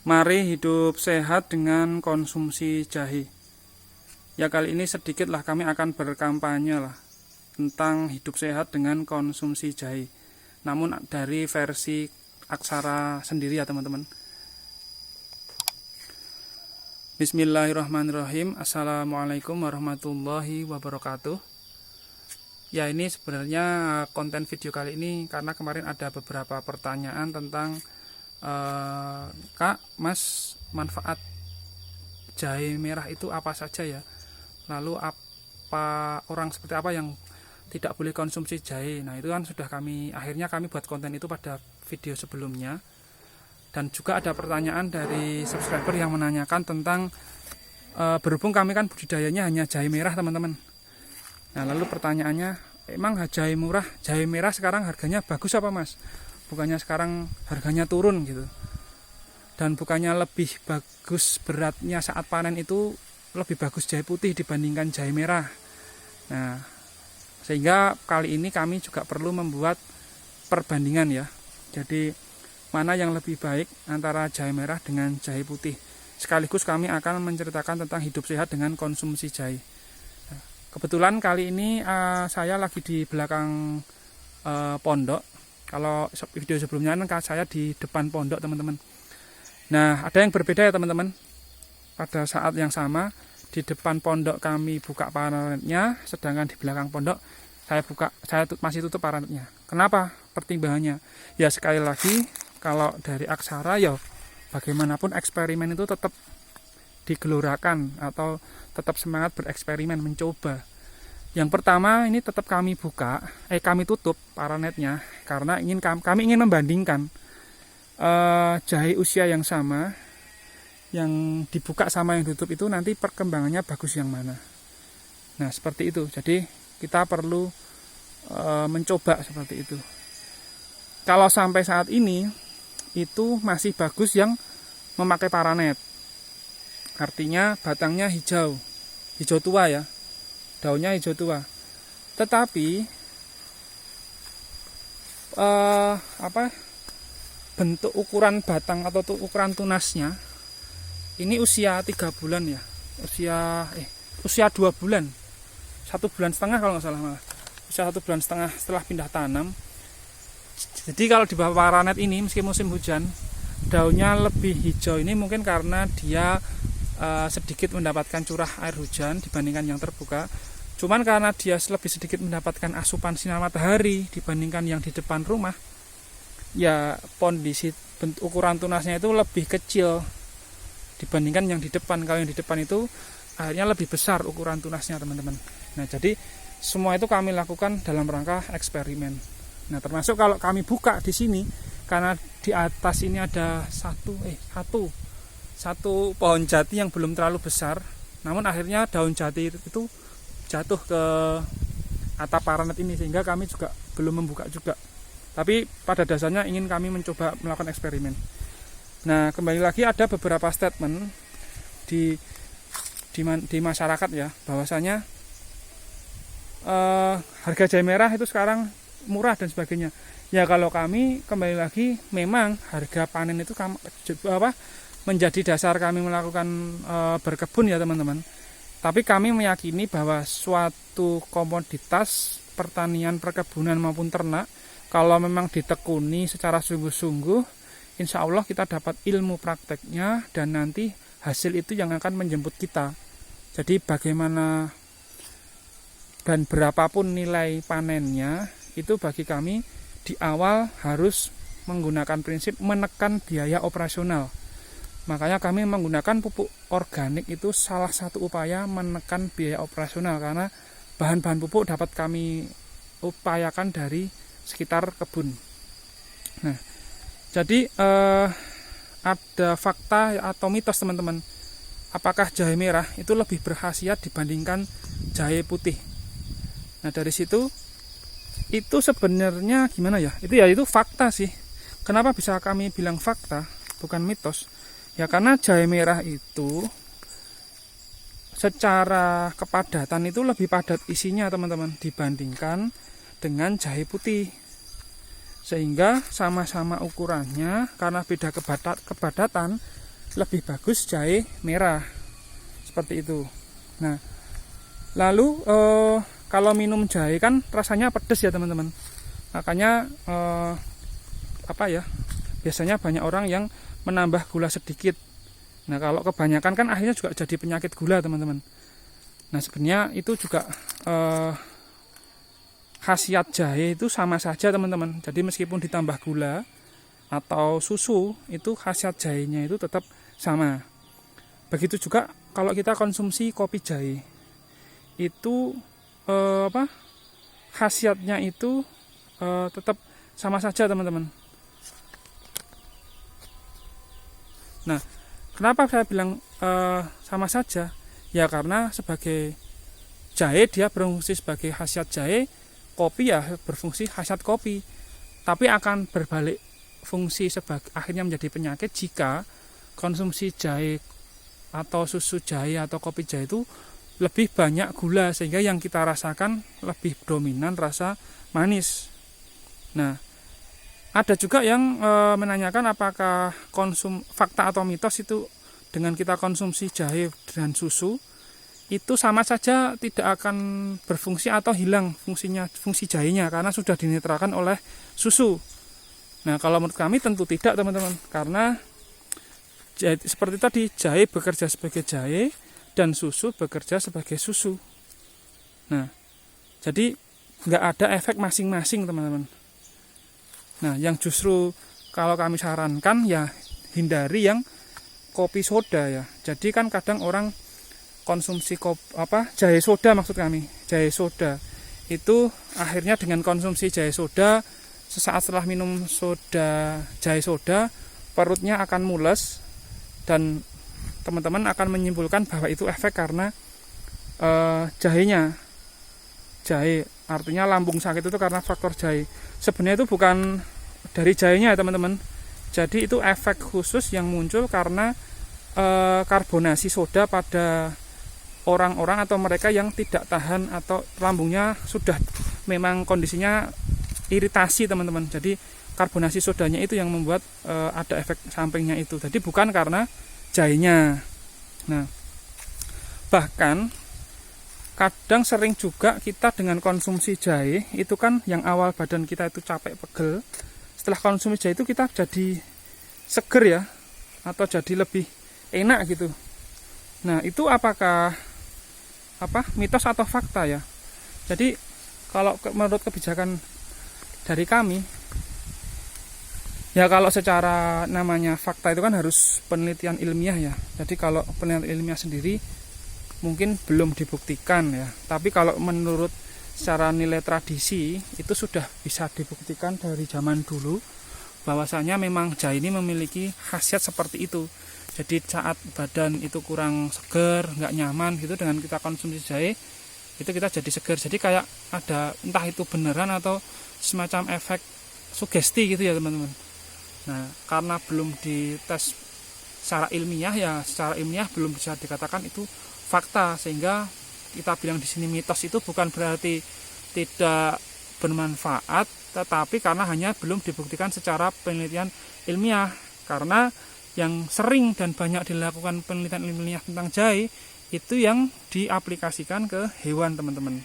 Mari hidup sehat dengan konsumsi jahe. Ya, kali ini sedikitlah kami akan berkampanye lah tentang hidup sehat dengan konsumsi jahe. Namun dari versi aksara sendiri ya teman-teman. Bismillahirrahmanirrahim. Assalamualaikum warahmatullahi wabarakatuh. Ya, ini sebenarnya konten video kali ini karena kemarin ada beberapa pertanyaan tentang Kak, Mas, manfaat jahe merah itu apa saja ya? Lalu apa orang seperti apa yang tidak boleh konsumsi jahe? Nah, itu kan sudah akhirnya kami buat konten itu pada video sebelumnya. Dan juga ada pertanyaan dari subscriber yang menanyakan tentang berhubung kami kan budidayanya hanya jahe merah teman-teman. Nah, lalu pertanyaannya, emang jahe merah sekarang harganya bagus apa Mas? Bukannya sekarang harganya turun gitu, dan bukannya lebih bagus beratnya saat panen itu lebih bagus jahe putih dibandingkan jahe merah. Nah, sehingga kali ini kami juga perlu membuat perbandingan ya. Jadi mana yang lebih baik antara jahe merah dengan jahe putih. Sekaligus kami akan menceritakan tentang hidup sehat dengan konsumsi jahe. Nah, kebetulan kali ini saya lagi di belakang pondok. Kalau video sebelumnya kan saya di depan pondok teman-teman. Nah, ada yang berbeda ya teman-teman. Pada saat yang sama di depan pondok kami buka paranetnya, sedangkan di belakang pondok saya masih tutup paranetnya. Kenapa? Pertimbangannya ya sekali lagi, kalau dari aksara ya bagaimanapun eksperimen itu tetap digelorakan atau tetap semangat bereksperimen, mencoba. Yang pertama ini tetap kami tutup paranetnya karena kami ingin membandingkan jahe usia yang sama, yang dibuka sama yang ditutup itu nanti perkembangannya bagus yang mana. Nah, seperti itu. Jadi kita perlu mencoba seperti itu. Kalau sampai saat ini itu masih bagus yang memakai paranet. Artinya batangnya hijau tua ya. Daunnya hijau tua. Tetapi bentuk ukuran batang atau ukuran tunasnya ini usia 3 bulan ya. Usia 2 bulan. 1 bulan setengah kalau nggak salah malah. Usia 1 bulan setengah setelah pindah tanam. Jadi kalau di bawah paranet ini meski musim hujan, daunnya lebih hijau. Ini mungkin karena dia sedikit mendapatkan curah air hujan dibandingkan yang terbuka. Cuman karena dia lebih sedikit mendapatkan asupan sinar matahari dibandingkan yang di depan rumah, ya kondisi ukuran tunasnya itu lebih kecil dibandingkan yang di depan. Kalau yang di depan itu akhirnya lebih besar ukuran tunasnya teman-teman. Nah, jadi semua itu kami lakukan dalam rangka eksperimen. Nah, termasuk kalau kami buka di sini karena di atas ini ada satu pohon jati yang belum terlalu besar, namun akhirnya daun jati itu jatuh ke atap paranet ini sehingga kami juga belum membuka juga. Tapi pada dasarnya ingin kami mencoba melakukan eksperimen. Nah, kembali lagi ada beberapa statement di masyarakat ya, bahwasanya harga jahe merah itu sekarang murah dan sebagainya. Ya, kalau kami kembali lagi memang harga panen itu menjadi dasar kami melakukan berkebun ya teman-teman. Tapi kami meyakini bahwa suatu komoditas pertanian, perkebunan maupun ternak, kalau memang ditekuni secara sungguh-sungguh, insya Allah kita dapat ilmu prakteknya dan nanti hasil itu yang akan menjemput kita. Jadi bagaimana dan berapapun nilai panennya, itu bagi kami di awal harus menggunakan prinsip menekan biaya operasional. Makanya kami menggunakan pupuk organik itu salah satu upaya menekan biaya operasional, karena bahan-bahan pupuk dapat kami upayakan dari sekitar kebun. Nah, jadi ada fakta atau mitos teman-teman, apakah jahe merah itu lebih berkhasiat dibandingkan jahe putih. Nah, dari situ itu sebenarnya gimana ya? Itu fakta sih. Kenapa bisa kami bilang fakta, bukan mitos? Ya karena jahe merah itu secara kepadatan itu lebih padat isinya teman-teman dibandingkan dengan jahe putih. Sehingga sama-sama ukurannya karena beda kepadatan, lebih bagus jahe merah seperti itu. Nah, lalu kalau minum jahe kan rasanya pedas ya teman-teman. Makanya biasanya banyak orang yang menambah gula sedikit. Nah, kalau kebanyakan kan akhirnya juga jadi penyakit gula teman-teman. Nah, sebenarnya itu juga khasiat jahe itu sama saja teman-teman. Jadi meskipun ditambah gula atau susu, itu khasiat jahenya itu tetap sama. Begitu juga kalau kita konsumsi kopi jahe, itu khasiatnya itu tetap sama saja teman-teman. Nah, kenapa saya bilang sama saja? Ya karena sebagai jahe dia berfungsi sebagai khasiat jahe, kopi ya berfungsi khasiat kopi. Tapi akan berbalik fungsi sebagai akhirnya menjadi penyakit jika konsumsi jahe atau susu jahe atau kopi jahe itu lebih banyak gula, sehingga yang kita rasakan lebih dominan rasa manis. Nah, ada juga yang menanyakan apakah fakta atau mitos itu dengan kita konsumsi jahe dan susu itu sama saja tidak akan berfungsi atau hilang fungsi jahenya karena sudah dinetralkan oleh susu. Nah, kalau menurut kami tentu tidak teman-teman, karena seperti tadi jahe bekerja sebagai jahe dan susu bekerja sebagai susu. Nah, jadi nggak ada efek masing-masing teman-teman. Nah, yang justru kalau kami sarankan ya hindari yang kopi soda ya. Jadi kan kadang orang konsumsi jahe soda, maksud kami jahe soda itu akhirnya dengan konsumsi jahe soda, sesaat setelah minum jahe soda perutnya akan mules dan teman-teman akan menyimpulkan bahwa itu efek karena jahe artinya lambung sakit itu karena faktor jahe. Sebenarnya itu bukan dari jahenya ya teman-teman. Jadi itu efek khusus yang muncul karena karbonasi soda pada orang-orang atau mereka yang tidak tahan atau lambungnya sudah memang kondisinya iritasi teman-teman. Jadi karbonasi sodanya itu yang membuat ada efek sampingnya itu. Jadi bukan karena jahenya. Nah, bahkan kadang sering juga kita dengan konsumsi jahe itu kan yang awal badan kita itu capek pegel, setelah konsumsi jahe itu kita jadi seger ya, atau jadi lebih enak gitu. Nah, itu apakah mitos atau fakta ya? Jadi kalau menurut kebijakan dari kami ya, kalau secara namanya fakta itu kan harus penelitian ilmiah ya. Jadi kalau penelitian ilmiah sendiri mungkin belum dibuktikan ya. Tapi kalau menurut secara nilai tradisi itu sudah bisa dibuktikan dari zaman dulu bahwasanya memang jahe ini memiliki khasiat seperti itu. Jadi saat badan itu kurang seger, nggak nyaman gitu, dengan kita konsumsi jahe itu kita jadi seger. Jadi kayak ada entah itu beneran atau semacam efek sugesti gitu ya teman-teman. Nah, karena belum dites secara ilmiah ya, secara ilmiah belum bisa dikatakan itu fakta, sehingga kita bilang di sini mitos itu bukan berarti tidak bermanfaat, tetapi karena hanya belum dibuktikan secara penelitian ilmiah. Karena yang sering dan banyak dilakukan penelitian ilmiah tentang jahe itu yang diaplikasikan ke hewan teman-teman.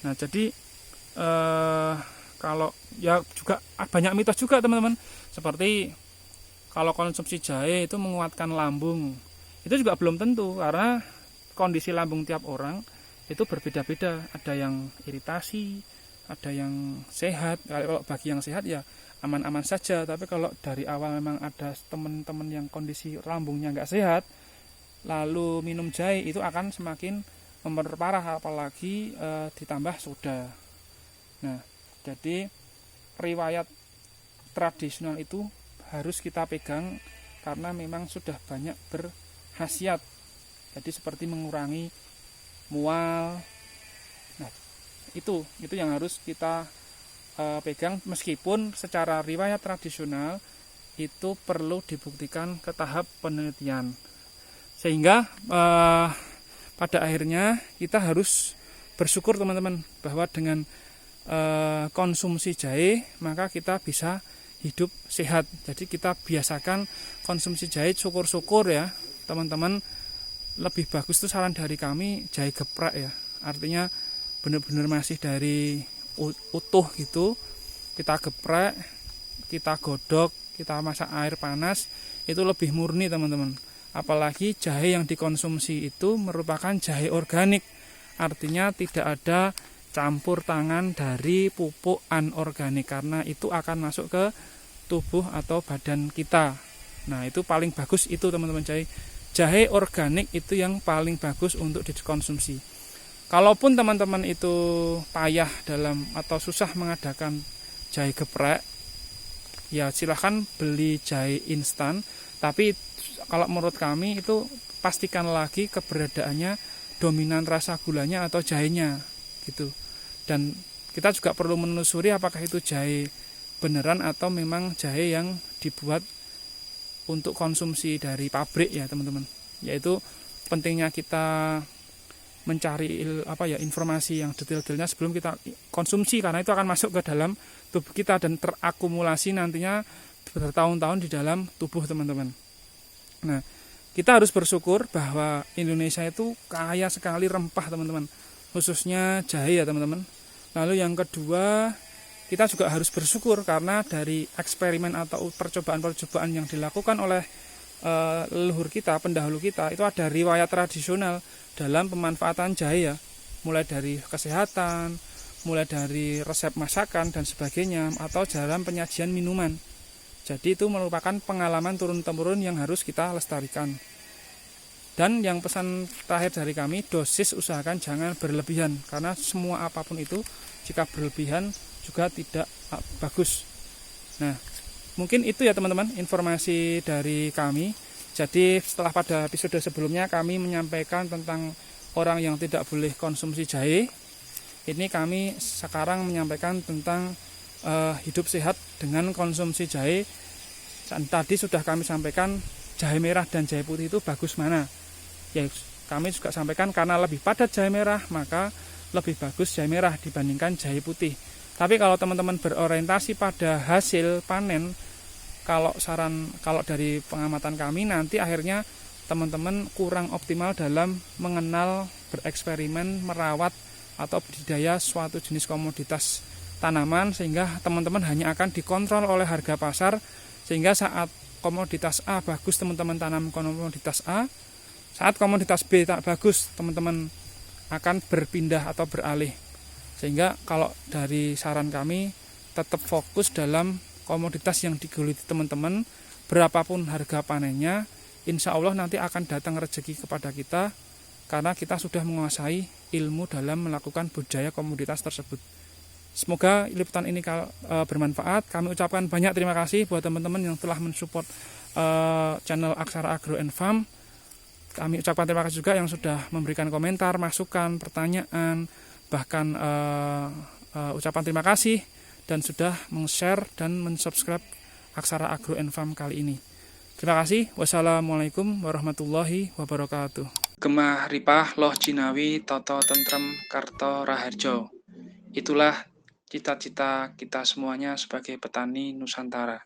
Nah, jadi kalau ya juga banyak mitos juga teman-teman, seperti kalau konsumsi jahe itu menguatkan lambung. Itu juga belum tentu, karena kondisi lambung tiap orang itu berbeda-beda. Ada yang iritasi, ada yang sehat. Kalau bagi yang sehat ya aman-aman saja. Tapi kalau dari awal memang ada teman-teman yang kondisi lambungnya nggak sehat, lalu minum jahe itu akan semakin memperparah, apalagi ditambah soda. Nah, jadi riwayat tradisional itu harus kita pegang karena memang sudah banyak berkhasiat. Jadi seperti mengurangi mual. Nah, itu yang harus kita pegang, meskipun secara riwayat tradisional itu perlu dibuktikan ke tahap penelitian. Sehingga pada akhirnya kita harus bersyukur teman-teman bahwa dengan konsumsi jahe maka kita bisa hidup sehat. Jadi kita biasakan konsumsi jahe, syukur-syukur ya teman-teman, lebih bagus tuh saran dari kami jahe geprek ya. Artinya benar-benar masih dari utuh gitu, kita geprek, kita godok, kita masak air panas, itu lebih murni teman-teman. Apalagi jahe yang dikonsumsi itu merupakan jahe organik, artinya tidak ada campur tangan dari pupuk anorganik, karena itu akan masuk ke tubuh atau badan kita. Nah itu paling bagus itu teman-teman, jahe organik itu yang paling bagus untuk dikonsumsi. Kalaupun teman-teman itu payah dalam atau susah mengadakan jahe geprek, ya silahkan beli jahe instan. Tapi kalau menurut kami itu pastikan lagi keberadaannya dominan rasa gulanya atau jahenya gitu. Dan kita juga perlu menelusuri apakah itu jahe beneran atau memang jahe yang dibuat untuk konsumsi dari pabrik ya teman-teman. Yaitu pentingnya kita mencari informasi yang detail-detailnya sebelum kita konsumsi, karena itu akan masuk ke dalam tubuh kita dan terakumulasi nantinya bertahun-tahun di dalam tubuh teman-teman. Nah, kita harus bersyukur bahwa Indonesia itu kaya sekali rempah teman-teman, khususnya jahe ya teman-teman. Lalu yang kedua, kita juga harus bersyukur karena dari eksperimen atau percobaan-percobaan yang dilakukan oleh leluhur kita, pendahulu kita, itu ada riwayat tradisional dalam pemanfaatan jahe ya, mulai dari kesehatan, mulai dari resep masakan dan sebagainya, atau dalam penyajian minuman. Jadi itu merupakan pengalaman turun-temurun yang harus kita lestarikan. Dan yang pesan terakhir dari kami, dosis usahakan jangan berlebihan, karena semua apapun itu jika berlebihan juga tidak bagus. Nah, mungkin itu ya teman-teman informasi dari kami. Jadi setelah pada episode sebelumnya kami menyampaikan tentang orang yang tidak boleh konsumsi jahe, ini kami sekarang menyampaikan tentang hidup sehat dengan konsumsi jahe. Dan tadi sudah kami sampaikan jahe merah dan jahe putih itu bagus mana. Ya, kami juga sampaikan karena lebih padat jahe merah, maka lebih bagus jahe merah dibandingkan jahe putih. Tapi kalau teman-teman berorientasi pada hasil panen, kalau dari pengamatan kami, nanti akhirnya teman-teman kurang optimal dalam mengenal, bereksperimen, merawat atau budidaya suatu jenis komoditas tanaman, sehingga teman-teman hanya akan dikontrol oleh harga pasar, sehingga saat komoditas A bagus teman-teman tanam komoditas A, saat komoditas B tak bagus teman-teman akan berpindah atau beralih. Sehingga kalau dari saran kami, tetap fokus dalam komoditas yang digeluti teman-teman, berapapun harga panennya, insya Allah nanti akan datang rezeki kepada kita, karena kita sudah menguasai ilmu dalam melakukan budidaya komoditas tersebut. Semoga liputan ini bermanfaat. Kami ucapkan banyak terima kasih buat teman-teman yang telah mensupport channel Aksara Agro and Farm. Kami ucapkan terima kasih juga yang sudah memberikan komentar, masukan, pertanyaan, bahkan ucapan terima kasih, dan sudah meng-share dan men-subscribe Aksara Agro and Farm kali ini. Terima kasih. Wassalamualaikum warahmatullahi wabarakatuh. Gemah ripah loh jinawi toto tentrem karto raharjo. Itulah cita-cita kita semuanya sebagai petani Nusantara.